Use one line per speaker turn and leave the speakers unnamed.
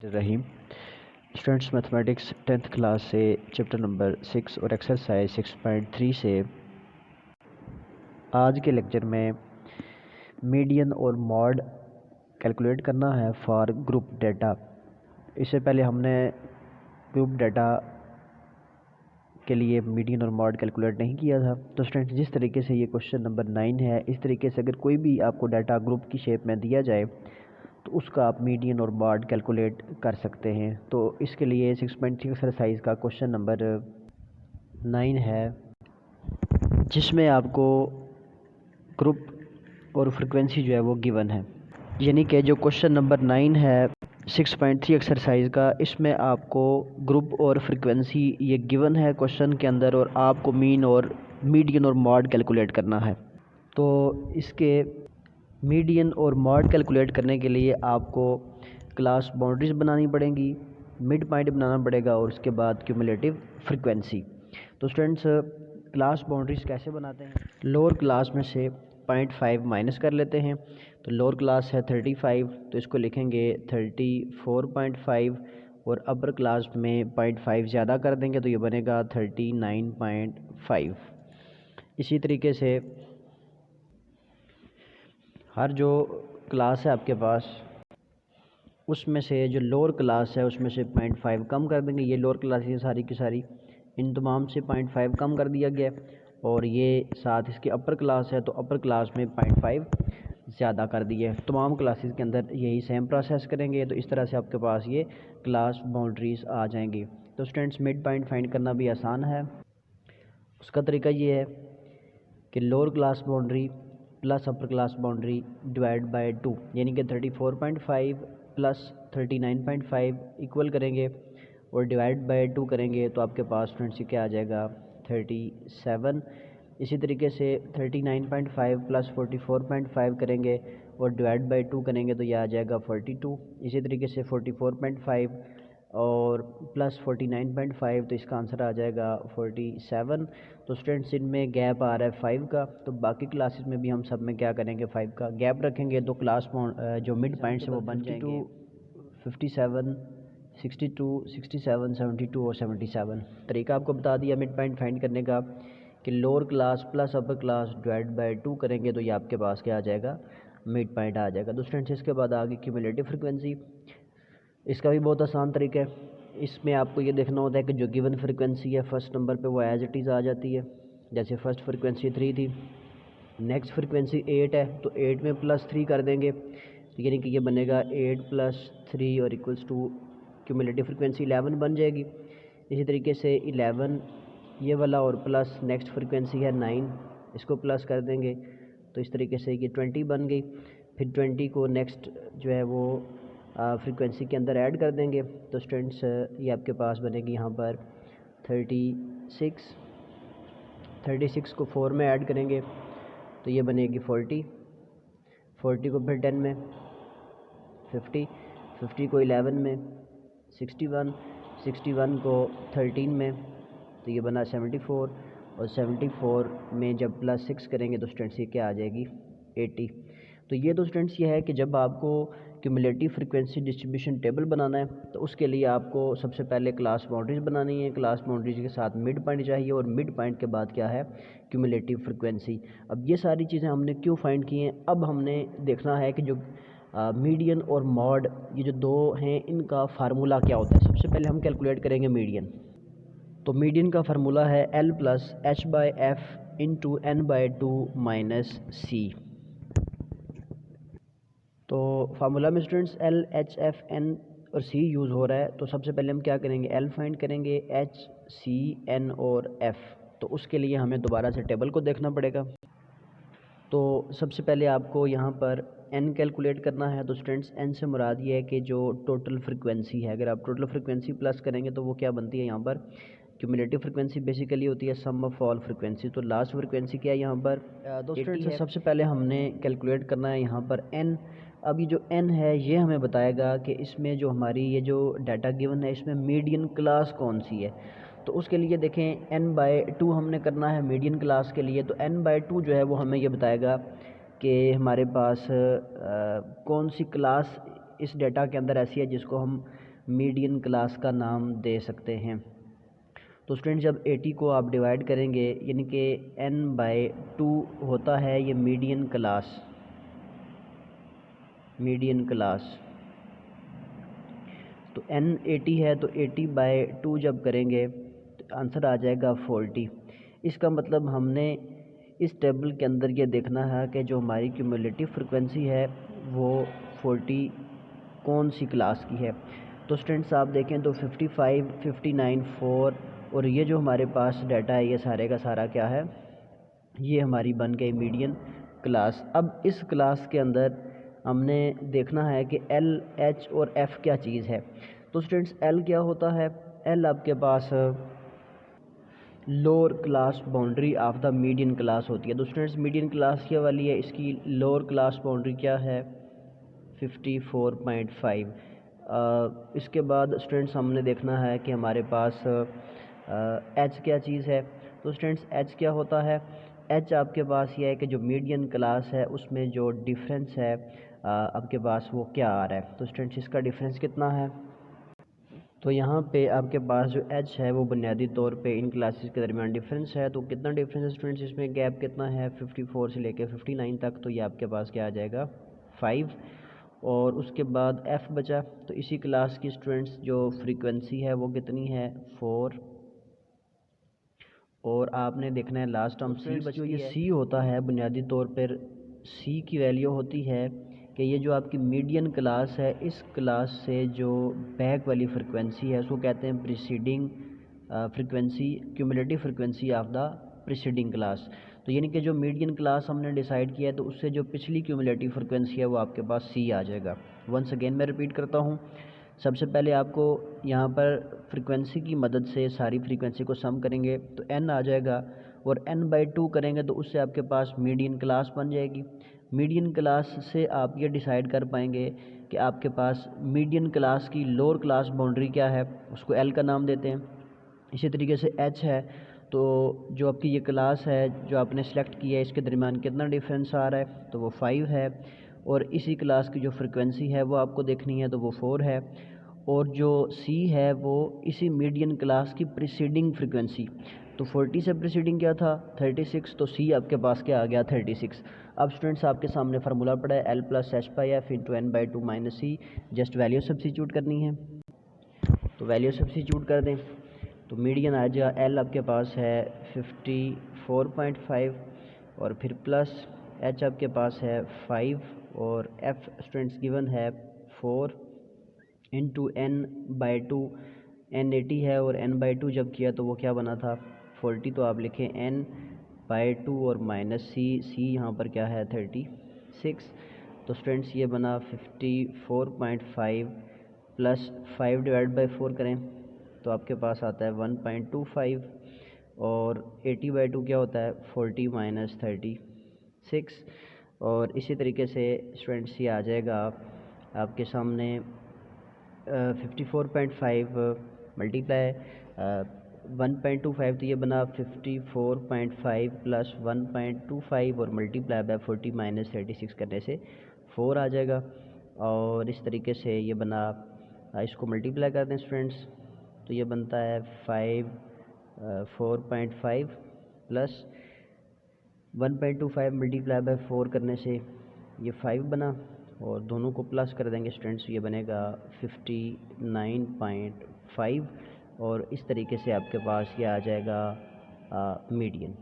रहीम। Students mathematics 10th class से chapter number 6 और exercise 6.3 से आज के लेक्चर में मीडियन और मॉड कैलकुलेट करना है फॉर ग्रुप डेटा। इससे पहले हमने ग्रुप डेटा के लिए मीडियन और मॉड कैलकुलेट नहीं किया था। तो स्टूडेंट्स, जिस तरीके से ये क्वेश्चन नंबर 9 है, इस तरीके से अगर कोई भी आपको डाटा ग्रुप की शेप में दिया जाए तो उसका आप मीडियन और मॉड कैलकुलेट कर सकते हैं। तो इसके लिए 6.3 एक्सरसाइज का क्वेश्चन नंबर 9 है, जिसमें आपको ग्रुप और फ्रिक्वेंसी जो है वो गिवन है। यानी कि जो क्वेश्चन नंबर 9 है 6.3 एक्सरसाइज का, इसमें आपको ग्रुप और फ्रिक्वेंसी ये गिवन है क्वेश्चन के अंदर, और आपको मीन और मीडियन और मॉड कैलकुलेट करना है। तो इसके मीडियन और मॉड कैलकुलेट करने के लिए आपको क्लास बाउंड्रीज बनानी पड़ेंगी, मिड पॉइंट बनाना पड़ेगा, और उसके बाद क्यूमुलेटिव फ्रिक्वेंसी। तो स्टूडेंट्स, क्लास बाउंड्रीज कैसे बनाते हैं? लोअर क्लास में से 0.5 माइनस कर लेते हैं। तो लोअर क्लास है 35, तो इसको लिखेंगे 34.5, और अपर क्लास में 0.5 ज़्यादा कर देंगे तो ये बनेगा 39.5। इसी तरीके से हर जो क्लास है आपके पास, उसमें से जो लोअर क्लास है उसमें से 0.5 कम कर देंगे। ये लोअर क्लास ये सारी की सारी, इन तमाम से 0.5 कम कर दिया गया, और ये साथ इसकी अपर क्लास है तो अपर क्लास में 0.5 ज़्यादा कर दिए। तमाम क्लासेस के अंदर यही सेम प्रोसेस करेंगे। तो इस तरह से आपके पास ये क्लास बाउंड्रीज आ जाएंगी। तो स्टूडेंट्स, मिड पॉइंट फाइंड करना भी आसान है। उसका तरीका ये है कि lower class boundary plus upper class boundary divide by 2, यानी कि 34.5 प्लस 39.5 इक्वल करेंगे और डिवाइड बाय 2 करेंगे तो आपके पास फ्रेंड्स क्या आ जाएगा 37। इसी तरीके से 39.5 प्लस 44.5 करेंगे और डिवाइड बाय 2 करेंगे तो यह आ जाएगा 42। इसी तरीके से 44.5 और प्लस 49.5, तो इसका आंसर आ जाएगा 47। तो स्टूडेंट्स, इनमें गैप आ रहा है 5 का, तो बाकी क्लासेस में भी हम सब में क्या करेंगे 5 का गैप रखेंगे। तो क्लास जो मिड पॉइंट्स है वो बन जाएंगे 57, 62, 67, 72 और 77। तरीका आपको बता दिया मिड पॉइंट फाइंड करने का कि lower class plus upper class divide by 2 करेंगे तो ये आपके पास क्या आ जाएगा, मिड पॉइंट आ जाएगा। तो स्टूडेंट्स, इसके बाद आगे क्यूमुलेटिव फ्रिक्वेंसी। इसका भी बहुत आसान तरीका है। इसमें आपको ये देखना होता है कि जो गिवन फ्रिक्वेंसी है फर्स्ट नंबर पे वो एज इट इज़ आ जाती है। जैसे फर्स्ट फ्रिक्वेंसी 3 थी, नेक्स्ट फ्रिक्वेंसी 8 है, तो 8 में प्लस 3 कर देंगे, तो यानी कि ये बनेगा 8 प्लस 3 और इक्वल्स टू क्यूमुलेटिव फ्रिक्वेंसी 11 बन जाएगी। इसी तरीके से 11 ये वाला और प्लस नेक्स्ट फ्रिक्वेंसी है 9, इसको प्लस कर देंगे तो इस तरीके से ये 20 बन गई। फिर 20 को नेक्स्ट जो है वो फ्रीक्वेंसी के अंदर ऐड कर देंगे। तो स्टूडेंट्स, ये आपके पास बनेगी यहाँ पर 36। 36 को 4 में ऐड करेंगे तो ये बनेगी 40। 40 को फिर 10 में 50, 50 को 11 में 61, 61 को 13 में तो ये बना 74, और 74 में जब प्लस 6 करेंगे तो स्टूडेंट्स ये क्या आ जाएगी 80। तो ये तो स्टूडेंट्स ये है कि जब आपको क्यूमुलेटिव फ्रिक्वेंसी डिस्ट्रीब्यूशन टेबल बनाना है तो उसके लिए आपको सबसे पहले क्लास बाउंड्रीज बनानी है। क्लास बाउंड्रीज के साथ मिड पॉइंट चाहिए, और मिड पॉइंट के बाद क्या है, क्यूमुलेटिव फ्रिक्वेंसी। अब ये सारी चीज़ें हमने क्यों फाइंड की हैं, अब हमने देखना है कि जो मीडियन और मॉड ये जो दो हैं इनका फार्मूला क्या होता है। सबसे पहले हम कैलकुलेट करेंगे मीडियन। तो मीडियन का फार्मूला है L plus H by F into N by 2 minus C. तो फार्मूला में students L, H, F, N और C यूज़ हो रहा है। तो सबसे पहले हम क्या करेंगे, L फाइंड करेंगे, H, C, N और F। तो उसके लिए हमें दोबारा से टेबल को देखना पड़ेगा। तो सबसे पहले आपको यहाँ पर N कैलकुलेट करना है। तो स्टूडेंट्स, N से मुराद ये है कि जो टोटल फ्रिक्वेंसी है, अगर आप टोटल फ्रिक्वेंसी प्लस करेंगे तो वो क्या बनती है यहाँ पर, क्यूमुलेटिव फ्रिक्वेंसी बेसिकली होती है सम ऑफ ऑल फ्रिक्वेंसी। तो लास्ट फ्रिक्वेंसी क्या है यहाँ पर, दो स्टूडेंट्स, सबसे पहले हमने कैलकुलेट करना है यहाँ पर N। अब ये जो N है ये हमें बताएगा कि इसमें जो हमारी ये जो डाटा गिवन है इसमें मीडियन क्लास कौन सी है। तो उसके लिए देखें n/2 हमने करना है मीडियन क्लास के लिए। तो n/2 जो है वो हमें ये बताएगा कि हमारे पास कौन सी क्लास इस डेटा के अंदर ऐसी है जिसको हम मीडियन क्लास का नाम दे सकते हैं। तो स्टूडेंट जब 80 को आप डिवाइड करेंगे यानी कि n/2 होता है ये मीडियन क्लास। तो n 80 है तो 80/2 जब करेंगे तो आंसर आ जाएगा 40। इसका मतलब हमने इस टेबल के अंदर ये देखना है कि जो हमारी क्यूमुलेटिव फ्रिक्वेंसी है वो 40 कौन सी क्लास की है। तो स्टूडेंट्स आप देखें तो 55, 59, 4 और ये जो हमारे पास डाटा है ये सारे का सारा क्या है, ये हमारी बन गई मीडियन क्लास। अब इस क्लास के अंदर हमने देखना है कि L, H और F क्या चीज़ है। तो स्टूडेंट्स L क्या होता है, L आपके पास lower class boundary of the median class होती है। तो स्टूडेंट्स मीडियन क्लास क्या वाली है, इसकी लोअर क्लास बाउंड्री क्या है 54.5। इसके बाद स्टूडेंट्स हमने देखना है कि हमारे पास H क्या चीज़ है। तो स्टूडेंट्स H क्या होता है, H आपके पास ये है कि जो मीडियन क्लास है उसमें जो डिफरेंस है आपके पास वो क्या आ रहा है। तो स्टूडेंट्स इसका डिफरेंस कितना है, तो यहाँ पे आपके पास जो H है वो बुनियादी तौर पे इन क्लासेस के दरमियान डिफरेंस है। तो कितना डिफरेंस है स्टूडेंट्स, इसमें गैप कितना है 54 से लेके 59 तक, तो ये आपके पास क्या आ जाएगा 5। और उसके बाद F बचा, तो इसी क्लास की स्टूडेंट्स जो फ्रीक्वेंसी है वो कितनी है 4। और आपने देखना है लास्ट टर्म C बचती है। जो ये C होता है बुनियादी तौर पर C की वैल्यू होती है कि ये जो आपकी मीडियन क्लास है इस क्लास से जो बैक वाली फ्रिक्वेंसी है उसको कहते हैं preceding frequency, cumulative frequency of the preceding class. तो यानी कि जो मीडियन क्लास हमने डिसाइड किया है तो उससे जो पिछली क्यूमुलेटिव फ्रिक्वेंसी है वो आपके पास C आ जाएगा। वंस अगेन मैं रिपीट करता हूँ, सबसे पहले आपको यहाँ पर फ्रीक्वेंसी की मदद से सारी फ्रीक्वेंसी को सम करेंगे तो n आ जाएगा और n/2 करेंगे तो उससे आपके पास मीडियन क्लास बन जाएगी। मीडियन क्लास से आप ये डिसाइड कर पाएंगे कि आपके पास मीडियन क्लास की लोअर क्लास बाउंड्री क्या है, उसको L का नाम देते हैं। इसी तरीके से H है, तो जो आपकी ये क्लास है जो आपने सेलेक्ट की है इसके दरमियान कितना डिफरेंस आ रहा है, तो वो 5 है। और इसी क्लास की जो फ्रिक्वेंसी है वो आपको देखनी है तो वो 4 है। और जो C है वो इसी मीडियन क्लास की प्रीसीडिंग फ्रिक्वेंसी, तो 40 से प्रीसीडिंग क्या था 36, तो C आपके पास क्या आ गया 36। अब स्टूडेंट्स आपके सामने फार्मूला पड़ा है L+H/F × n/2 - C, just value substitute करनी है। तो वैल्यू सब्स्टिट्यूट कर दें तो मीडियन आ जाएगा L आपके पास है 54.5 और फिर प्लस H आपके पास है 5 और F स्टूडेंट्स गिवन है 4 इंटू n/2। n 80 है और n/2 जब किया तो वो क्या बना था 40, तो आप लिखें n/2 और माइनस C यहाँ पर क्या है 36। तो स्टूडेंट्स ये बना 54.5 प्लस 5/4 करें तो आपके पास आता है 1.25 और 80/2 क्या होता है 40 - 36। और इसी तरीके से स्टूडेंट्स ये आ जाएगा आपके सामने 54.5 मल्टीप्लाई 1.25, तो ये बना 54.5 प्लस 1.25 और मल्टीप्लाई बाय 40 - 36 करने से 4 आ जाएगा। और इस तरीके से ये बना, इसको मल्टीप्लाई कर दें स्टूडेंट्स तो ये बनता है 4.5 प्लस 1.25 मल्टीप्लाई बाय 4 करने से ये 5 बना और दोनों को प्लस कर देंगे स्टूडेंट्स, ये बनेगा 59.5 और इस तरीके से आपके पास ये आ जाएगा मीडियन।